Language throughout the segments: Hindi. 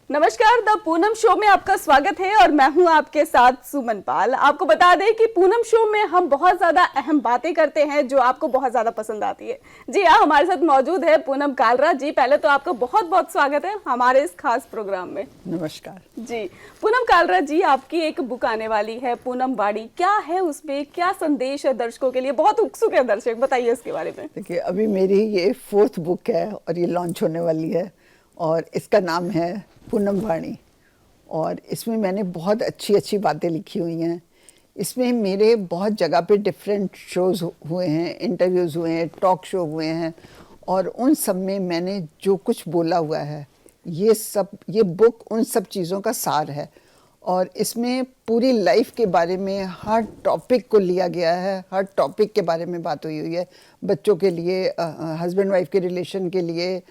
नमस्कार, द पूनम शो में आपका स्वागत है और मैं हूं आपके साथ सुमन पाल। आपको बता दें कि पूनम शो में हम बहुत ज्यादा अहम बातें करते हैं जो आपको बहुत ज्यादा पसंद आती है। जी हाँ, हमारे साथ मौजूद है पूनम कालरा जी। पहले तो आपका बहुत बहुत स्वागत है हमारे इस खास प्रोग्राम में। नमस्कार जी। पूनम कालरा जी, आपकी एक बुक आने वाली है पूनम वाड़ी। क्या है उसमें, क्या संदेश है दर्शकों के लिए? बहुत उत्सुक है दर्शक, बताइए उसके बारे में। देखिए, अभी मेरी ये 4th बुक है और ये लॉन्च होने वाली है और इसका नाम है पूनम वाणी। और इसमें मैंने बहुत अच्छी अच्छी बातें लिखी हुई हैं। इसमें मेरे बहुत जगह पे डिफरेंट शोज़ हुए हैं, इंटरव्यूज़ हुए हैं, टॉक शो हुए हैं और उन सब में मैंने जो कुछ बोला हुआ है ये बुक उन सब चीज़ों का सार है। और इसमें पूरी लाइफ के बारे में हर टॉपिक को लिया गया है, हर टॉपिक के बारे में बात हुई है। बच्चों के लिए, हस्बैंड वाइफ के रिलेशन के लिए,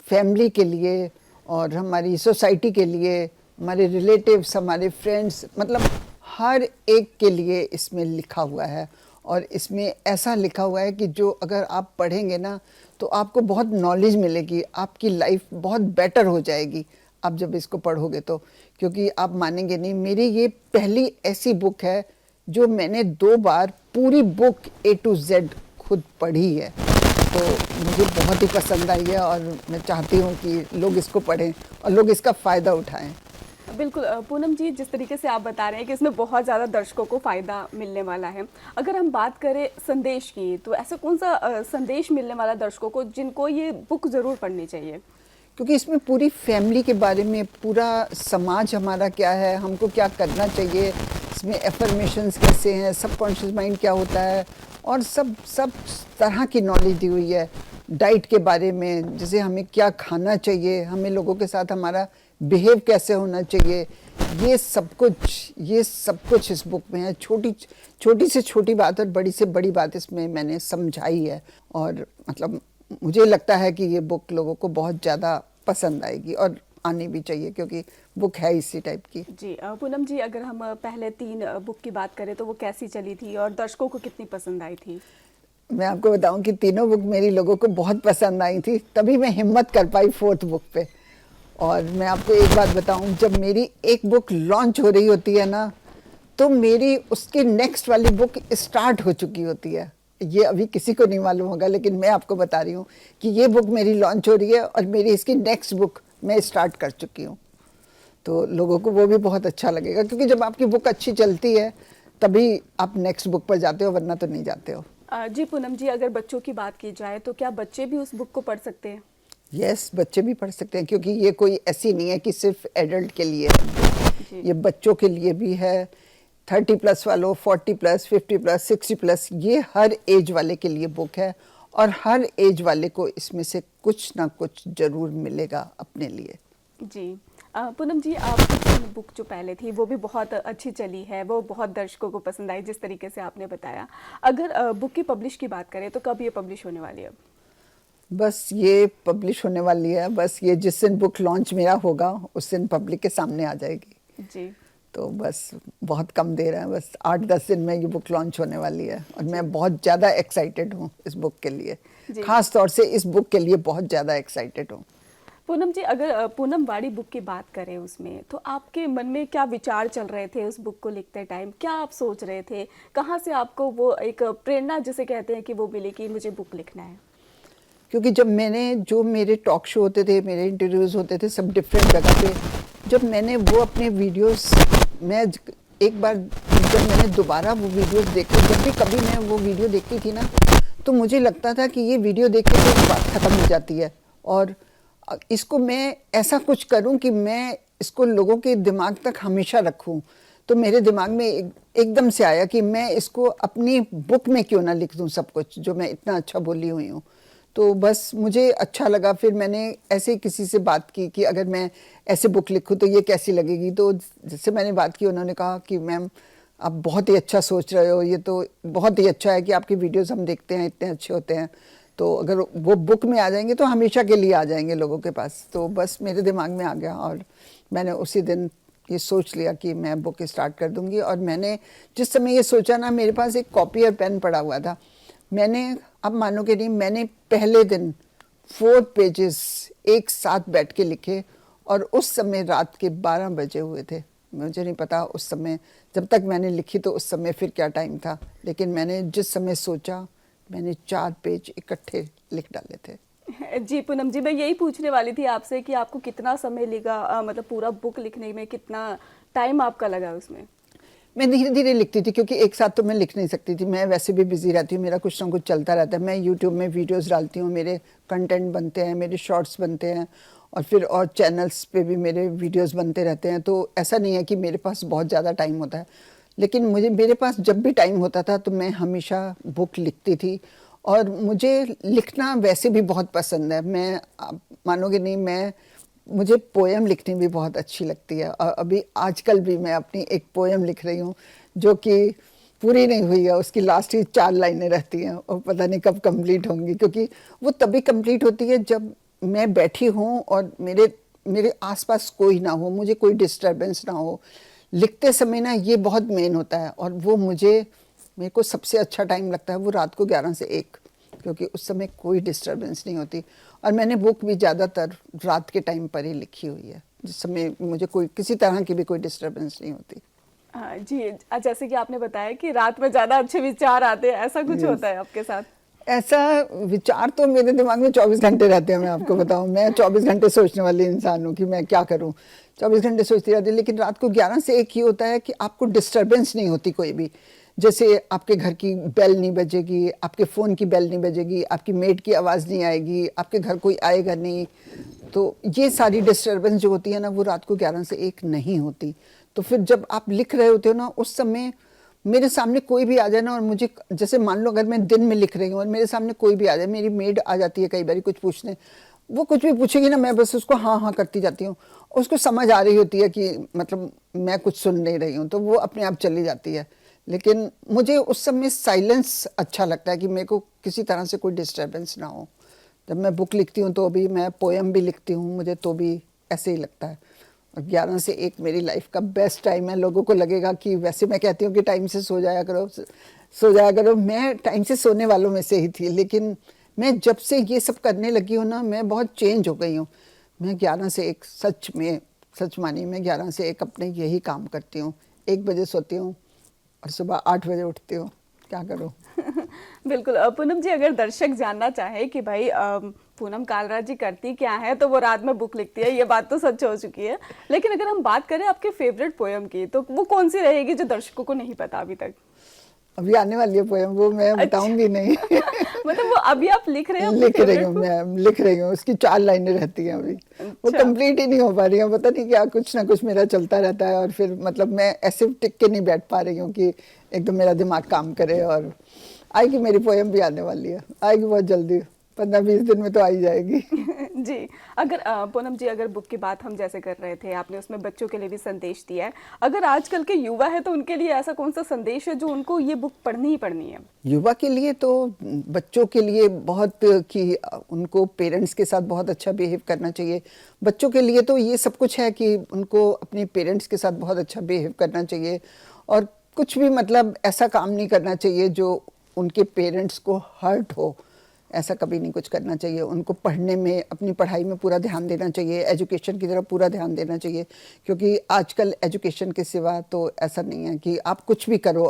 फैमिली के लिए और हमारी सोसाइटी के लिए, हमारे रिलेटिव्स, हमारे फ्रेंड्स, मतलब हर एक के लिए इसमें लिखा हुआ है। और इसमें ऐसा लिखा हुआ है कि जो अगर आप पढ़ेंगे ना तो आपको बहुत नॉलेज मिलेगी, आपकी लाइफ बहुत बेटर हो जाएगी आप जब इसको पढ़ोगे तो। क्योंकि आप मानेंगे नहीं, मेरी ये पहली ऐसी बुक है जो मैंने 2 बार पूरी बुक A to Z खुद पढ़ी है। तो मुझे बहुत ही पसंद आई है और मैं चाहती हूँ कि लोग इसको पढ़ें और लोग इसका फ़ायदा उठाएं। बिल्कुल पूनम जी, जिस तरीके से आप बता रहे हैं कि इसमें बहुत ज़्यादा दर्शकों को फ़ायदा मिलने वाला है, अगर हम बात करें संदेश की, तो ऐसा कौन सा संदेश मिलने वाला दर्शकों को जिनको ये बुक ज़रूर पढ़नी चाहिए? क्योंकि इसमें पूरी फैमिली के बारे में, पूरा समाज हमारा क्या है, हमको क्या करना चाहिए, इसमें एफर्मेशंस कैसे हैं, सबकॉन्शियस माइंड क्या होता है और सब तरह की नॉलेज दी हुई है। डाइट के बारे में, जैसे हमें क्या खाना चाहिए, हमें लोगों के साथ हमारा बिहेव कैसे होना चाहिए, ये सब कुछ इस बुक में है। छोटी से छोटी बात और बड़ी से बड़ी बात इसमें मैंने समझाई है। और मतलब मुझे लगता है कि ये बुक लोगों को बहुत ज़्यादा पसंद आएगी और आनी भी चाहिए क्योंकि बुक है इसी टाइप की। जी पूनम जी, अगर हम पहले 3 बुक की बात करें तो वो कैसी चली थी और दर्शकों को कितनी पसंद आई थी? मैं आपको बताऊं कि तीनों बुक मेरी लोगों को बहुत पसंद आई थी, तभी मैं हिम्मत कर पाई 4th बुक पे। और मैं आपको एक बात बताऊं, जब मेरी एक बुक लॉन्च हो रही होती है ना तो मेरी उसकी नेक्स्ट वाली बुक स्टार्ट हो चुकी होती है। ये अभी किसी को नहीं मालूम होगा, लेकिन मैं आपको बता रही हूँ कि ये बुक मेरी लॉन्च हो रही है और मेरी इसकी नेक्स्ट बुक मैं स्टार्ट कर चुकी हूँ। तो लोगों को वो भी बहुत अच्छा लगेगा क्योंकि जब आपकी बुक अच्छी चलती है तभी आप नेक्स्ट बुक पर जाते हो, वरना तो नहीं जाते हो। जी पूनम जी, अगर बच्चों की बात की जाए तो क्या बच्चे भी उस बुक को पढ़ सकते हैं? यस, बच्चे भी पढ़ सकते हैं क्योंकि ये कोई ऐसी नहीं है कि सिर्फ एडल्ट के लिए है, ये बच्चों के लिए भी है। 30+ वालों, 40+, 50+, 60+, ये हर एज वाले के लिए बुक है और हर एज वाले को इसमें से कुछ ना कुछ जरूर मिलेगा अपने लिए। जी पूनम जी, आपकी बुक जो पहले थी वो भी बहुत अच्छी चली है, वो बहुत दर्शकों को पसंद आई जिस तरीके से आपने बताया। अगर बुक की पब्लिश की बात करें तो कब ये पब्लिश होने वाली है? बस ये पब्लिश होने वाली है, बस ये जिस दिन बुक लॉन्च मेरा होगा उस दिन पब्लिक के सामने आ जाएगी। जी। तो बस बहुत कम देर है, बस 8-10 दिन में ये बुक लॉन्च होने वाली है और मैं बहुत ज़्यादा एक्साइटेड हूँ इस बुक के लिए, खास तौर से इस बुक के लिए बहुत ज़्यादा एक्साइटेड हूँ। पूनम जी, अगर पूनम वाड़ी बुक की बात करें उसमें, तो आपके मन में क्या विचार चल रहे थे उस बुक को लिखते टाइम? क्या आप सोच रहे थे? कहाँ से आपको वो एक प्रेरणा जिसे कहते हैं कि वो मिली कि मुझे बुक लिखना है? क्योंकि जब जो मेरे टॉक शो होते थे, मेरे इंटरव्यूज़ होते थे सब डिफरेंट जगह पे, जब मैंने वो अपने वीडियोस, मैं एक बार जब मैंने दोबारा वो वीडियोस देखे, जब भी कभी मैं वो वीडियो देखती थी ना तो मुझे लगता था कि ये वीडियो देख के तो बात ख़त्म हो जाती है और इसको मैं ऐसा कुछ करूं कि मैं इसको लोगों के दिमाग तक हमेशा रखूं। तो मेरे दिमाग में एकदम से आया कि मैं इसको अपनी बुक में क्यों ना लिख दूं सब कुछ जो मैं इतना अच्छा बोली हुई हूँ। तो बस मुझे अच्छा लगा, फिर मैंने ऐसे ही किसी से बात की कि अगर मैं ऐसे बुक लिखूं तो ये कैसी लगेगी। तो जिससे मैंने बात की उन्होंने कहा कि मैम आप बहुत ही अच्छा सोच रहे हो, ये तो बहुत ही अच्छा है कि आपकी वीडियोस हम देखते हैं इतने अच्छे होते हैं। तो अगर वो बुक में आ जाएंगे तो हमेशा के लिए आ जाएंगे लोगों के पास। तो बस मेरे दिमाग में आ गया और मैंने उसी दिन ये सोच लिया कि मैं बुक स्टार्ट कर दूंगी। और मैंने जिस समय ये सोचा ना, मेरे पास एक कॉपी और पेन पड़ा हुआ था। मैंने, अब मानोगे नहीं, मैंने पहले दिन 4 पेजेस एक साथ बैठ के लिखे और उस समय रात के 12 बजे हुए थे। मुझे नहीं पता उस समय, जब तक मैंने लिखी तो उस समय फिर क्या टाइम था, लेकिन मैंने जिस समय सोचा मैंने 4 पेज इकट्ठे लिख डाले थे। जी पूनम जी, मैं यही पूछने वाली थी आपसे कि आपको कितना समय लगा, मतलब पूरा बुक लिखने में कितना टाइम आपका लगा उसमें? मैं धीरे धीरे लिखती थी क्योंकि एक साथ तो मैं लिख नहीं सकती थी। मैं वैसे भी बिजी रहती हूँ, मेरा कुछ ना कुछ चलता रहता है। मैं यूट्यूब में वीडियोस डालती हूँ, मेरे कंटेंट बनते हैं, मेरे शॉर्ट्स बनते हैं और फिर और चैनल्स पे भी मेरे वीडियोस बनते रहते हैं। तो ऐसा नहीं है कि मेरे पास बहुत ज़्यादा टाइम होता है, लेकिन मेरे पास जब भी टाइम होता था तो मैं हमेशा बुक लिखती थी। और मुझे लिखना वैसे भी बहुत पसंद है। मैं, आप मानोगे नहीं, मुझे पोएम लिखनी भी बहुत अच्छी लगती है। और अभी आजकल भी मैं अपनी एक पोएम लिख रही हूँ जो कि पूरी नहीं हुई है, उसकी लास्ट ही 4 लाइनें रहती हैं और पता नहीं कब कंप्लीट होंगी, क्योंकि वो तभी कंप्लीट होती है जब मैं बैठी हूँ और मेरे आसपास कोई ना हो, मुझे कोई डिस्टरबेंस ना हो। लिखते समय ना ये बहुत मेन होता है। और वो मेरे को सबसे अच्छा टाइम लगता है वो रात को 11 से 1, क्योंकि उस समय कोई डिस्टरबेंस नहीं होती। और मैंने बुक भी ज़्यादातर रात के टाइम पर ही लिखी हुई है, जिस समय मुझे कोई किसी तरह की भी कोई डिस्टरबेंस नहीं होती। हाँ जी, जैसे कि आपने बताया कि रात में ज़्यादा अच्छे विचार आते हैं, ऐसा कुछ होता है आपके साथ? ऐसा विचार तो मेरे दिमाग में 24 घंटे रहते हैं। मैं आपको बताऊं, मैं 24 घंटे सोचने वाली इंसान हूँ कि मैं क्या करूं। 24 घंटे सोचती रहती हूँ, लेकिन रात को 11 से 1 ही होता है कि आपको डिस्टरबेंस नहीं होती कोई भी। जैसे आपके घर की बेल नहीं बजेगी, आपके फ़ोन की बेल नहीं बजेगी, आपकी मेड की आवाज़ नहीं आएगी, आपके घर कोई आएगा नहीं। तो ये सारी डिस्टरबेंस जो होती है ना, वो रात को 11 से 1 नहीं होती। तो फिर जब आप लिख रहे होते हो ना, उस समय मेरे सामने कोई भी आ जाए ना, और मुझे, जैसे मान लो अगर मैं दिन में लिख रही हूँ और मेरे सामने कोई भी आ जाए, मेरी मेड आ जाती है कई बार कुछ पूछने, वो कुछ भी पूछेगी ना, मैं बस उसको हाँ हाँ करती जाती हूँ। उसको समझ आ रही होती है कि मतलब मैं कुछ सुन नहीं रही हूँ, तो वो अपने आप चली जाती है। लेकिन मुझे उस समय साइलेंस अच्छा लगता है कि मेरे को किसी तरह से कोई डिस्टर्बेंस ना हो। जब मैं बुक लिखती हूँ तो भी, मैं पोएम भी लिखती हूँ, मुझे तो भी ऐसे ही लगता है। और 11 से 1 मेरी लाइफ का बेस्ट टाइम है। लोगों को लगेगा कि, वैसे मैं कहती हूँ कि टाइम से सो जाया करो, सो जाया करो। मैं टाइम से सोने वालों में से ही थी, लेकिन मैं जब से ये सब करने लगी हूँ ना, मैं बहुत चेंज हो गई हूँ। मैं 11 से 1 सच मानिए, मैं 11 से 1 अपने यही काम करती हूँ। 1 बजे सोती हूँ और सुबह 8 बजे उठती हूँ। क्या करूँ? बिल्कुल। पूनम जी, अगर दर्शक जानना चाहे कि भाई पूनम कालरा जी करती क्या है, तो वो रात में बुक लिखती है, ये बात तो सच हो चुकी है। लेकिन अगर हम बात करें आपके फेवरेट पोएम की, तो वो कौन सी रहेगी जो दर्शकों को नहीं पता अभी तक? अभी आने वाली है पोएम, वो मैं बताऊंगी नहीं। मतलब वो अभी आप लिख रहे हैं? लिख रही हूँ, मैं लिख रही हूँ। उसकी 4 लाइनें रहती हैं अभी। वो कंप्लीट ही नहीं हो पा रही है, पता नहीं क्या, कुछ ना कुछ मेरा चलता रहता है। और फिर मतलब मैं ऐसे टिक के नहीं बैठ पा रही हूँ कि एकदम मेरा दिमाग काम करे। और आएगी, मेरी पोएम भी आने वाली है, आएगी बहुत जल्दी, 15-20 दिन में तो आ ही जाएगी। जी। अगर पूनम जी, अगर बुक की बात हम जैसे कर रहे थे, आपने उसमें बच्चों के लिए भी संदेश दिया है। अगर आजकल के युवा है तो उनके लिए ऐसा कौन सा संदेश है जो उनको ये बुक पढ़नी ही पढ़नी है? युवा के लिए तो, बच्चों के लिए बहुत, कि उनको पेरेंट्स के साथ बहुत अच्छा बिहेव करना चाहिए। बच्चों के लिए तो ये सब कुछ है कि उनको अपने पेरेंट्स के साथ बहुत अच्छा बिहेव करना चाहिए। और कुछ भी मतलब ऐसा काम नहीं करना चाहिए जो उनके पेरेंट्स को हर्ट हो। ऐसा कभी नहीं कुछ करना चाहिए। उनको पढ़ने में, अपनी पढ़ाई में पूरा ध्यान देना चाहिए, एजुकेशन की तरफ पूरा ध्यान देना चाहिए। क्योंकि आजकल एजुकेशन के सिवा तो ऐसा नहीं है कि आप कुछ भी करो,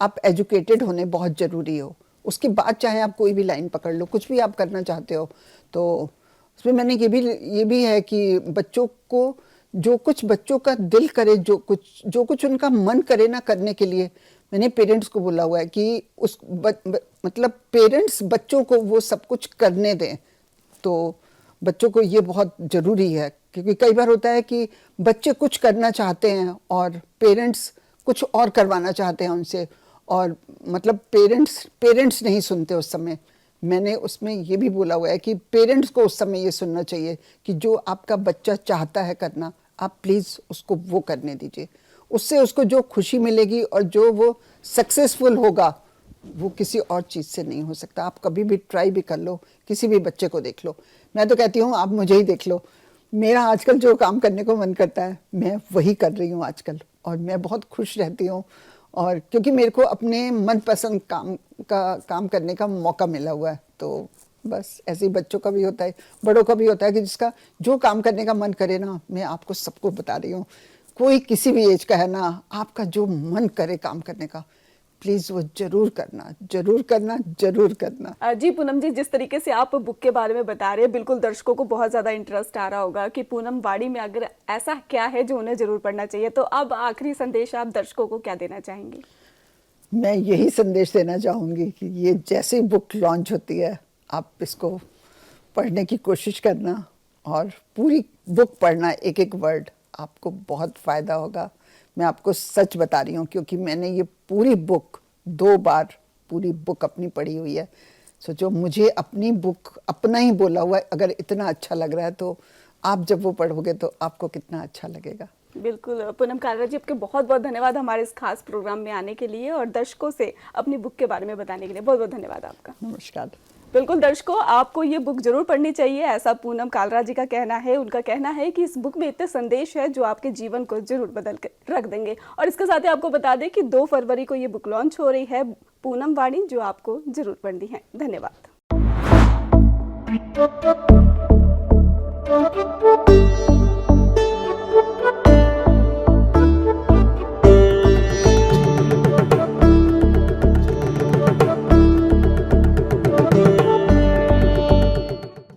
आप एजुकेटेड होने बहुत ज़रूरी हो। उसके बाद चाहे आप कोई भी लाइन पकड़ लो, कुछ भी आप करना चाहते हो। तो उसमें मैंने ये भी है कि बच्चों को, जो कुछ बच्चों का दिल करे, जो कुछ उनका मन करे ना करने के लिए, मैंने पेरेंट्स को बोला हुआ है कि मतलब पेरेंट्स बच्चों को वो सब कुछ करने दें। तो बच्चों को ये बहुत ज़रूरी है, क्योंकि कई बार होता है कि बच्चे कुछ करना चाहते हैं और पेरेंट्स कुछ और करवाना चाहते हैं उनसे, और मतलब पेरेंट्स नहीं सुनते उस समय। मैंने उसमें ये भी बोला हुआ है कि पेरेंट्स को उस समय ये सुनना चाहिए कि जो आपका बच्चा चाहता है करना, आप प्लीज़ उसको वो करने दीजिए। उससे उसको जो खुशी मिलेगी और जो वो सक्सेसफुल होगा, वो किसी और चीज़ से नहीं हो सकता। आप कभी भी ट्राई भी कर लो, किसी भी बच्चे को देख लो। मैं तो कहती हूँ आप मुझे ही देख लो, मेरा आजकल जो काम करने को मन करता है मैं वही कर रही हूँ आजकल, और मैं बहुत खुश रहती हूँ। और क्योंकि मेरे को अपने मनपसंद काम करने का मौका मिला हुआ है, तो बस ऐसे ही बच्चों का भी होता है, बड़ों का भी होता है कि जिसका जो काम करने का मन करे ना, मैं आपको सबको बता रही हूँ, कोई किसी भी एज का है ना, आपका जो मन करे काम करने का, प्लीज़ वो जरूर करना, जरूर करना, जरूर करना। जी पूनम जी, जिस तरीके से आप बुक के बारे में बता रहे हैं, बिल्कुल दर्शकों को बहुत ज़्यादा इंटरेस्ट आ रहा होगा कि पूनम वाणी में अगर ऐसा क्या है जो उन्हें जरूर पढ़ना चाहिए। तो अब आखिरी संदेश आप दर्शकों को क्या देना चाहेंगे? मैं यही संदेश देना चाहूँगी कि ये जैसे ही बुक लॉन्च होती है, आप इसको पढ़ने की कोशिश करना, और पूरी बुक पढ़ना, एक एक वर्ड, आपको बहुत फ़ायदा होगा। मैं आपको सच बता रही हूँ, क्योंकि मैंने ये पूरी बुक 2 बार पूरी बुक अपनी पढ़ी हुई है। सोचो, मुझे अपनी बुक अपना ही बोला हुआ है, अगर इतना अच्छा लग रहा है तो आप जब वो पढ़ोगे तो आपको कितना अच्छा लगेगा। बिल्कुल पूनम कालरा जी, आपके बहुत बहुत धन्यवाद हमारे इस खास प्रोग्राम में आने के लिए और दर्शकों से अपनी बुक के बारे में बताने के लिए। बहुत बहुत धन्यवाद आपका। नमस्कार। बिल्कुल दर्शकों, आपको ये बुक जरूर पढ़नी चाहिए, ऐसा पूनम कालरा जी का कहना है। उनका कहना है कि इस बुक में इतने संदेश है जो आपके जीवन को जरूर बदल कर रख देंगे। और इसके साथ ही आपको बता दें कि 2 फरवरी को ये बुक लॉन्च हो रही है, पूनम वाणी, जो आपको जरूर पढ़नी है। धन्यवाद।